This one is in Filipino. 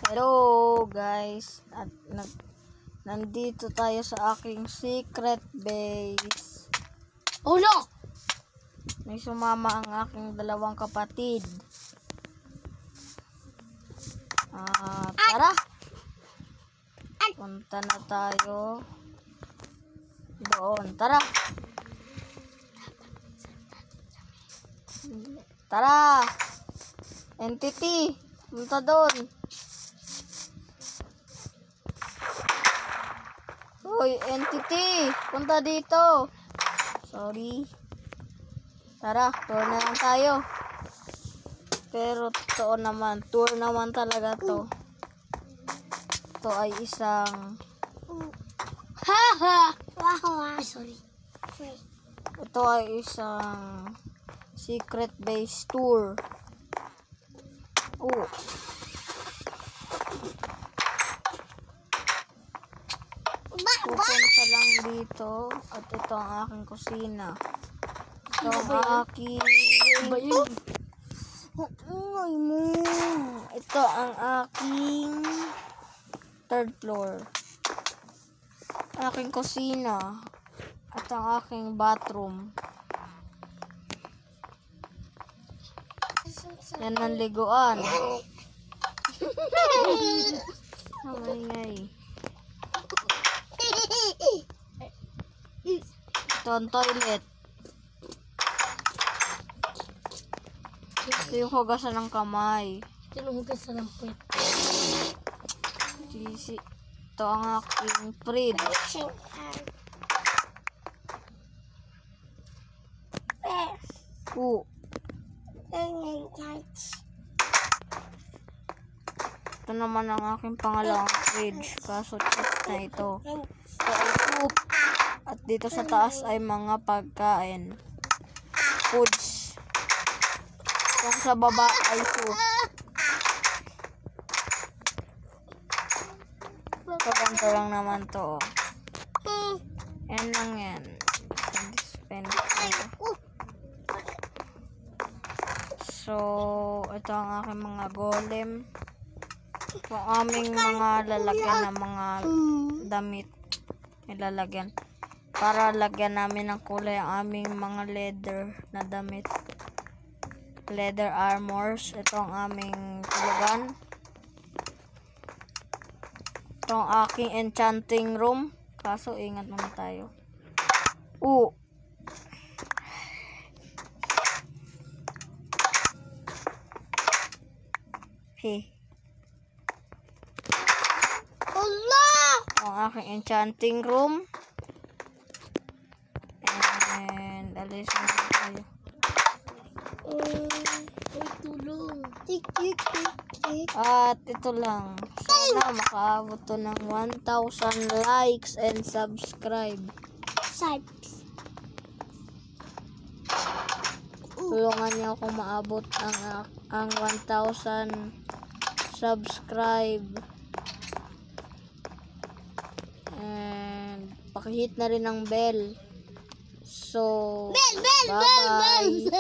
Hello guys, at nandito tayo sa aking secret base. Oh no! May sumama ang aking dalawang kapatid. Tara! Punta na tayo doon. Tara! Tara! Entity! Punta doon. Hoy, entity! Punta dito. Sorry. Tara, tour na lang tayo. Pero totoo naman, tour naman talaga to. Ito ay isang... Sorry. Ito ay isang secret base tour. Oh. Pupunta lang dito. At ito ang aking kusina. Ito ang aking... Ito ang aking third floor. Aking kusina. At ang aking bathroom. Yan ang liguan. Ngay. Ito ang toilet. Ito yung hugasan ng kamay. Ito yung hugasan ng puwet. Ito ang aking fridge. Ito naman ang aking pangalawang fridge. Kaso chest na ito. Ito ay soup. At dito sa taas ay mga pagkain. Foods. Ito sa baba ay soup. Ito ganito lang naman to. Yan lang yan. So, ito ang aking mga golem. Ito ang aming mga lalagyan ng mga damit. Ilalagyan. Para lagyan namin ng kulay ang aming mga leather na damit. Leather armors. Ito ang aming tulugan. Ito ang aking enchanting room. Kaso, ingat muna tayo. Allah! Ang aking enchanting room. And alis na tayo. Ay, tulong. At ito lang. Sana makaabot to ng 1,000 likes and subscribe. Tulungan niyo akong maabot ang 1,000 subscribe. And pakihit na rin ang bell. So, bye-bye.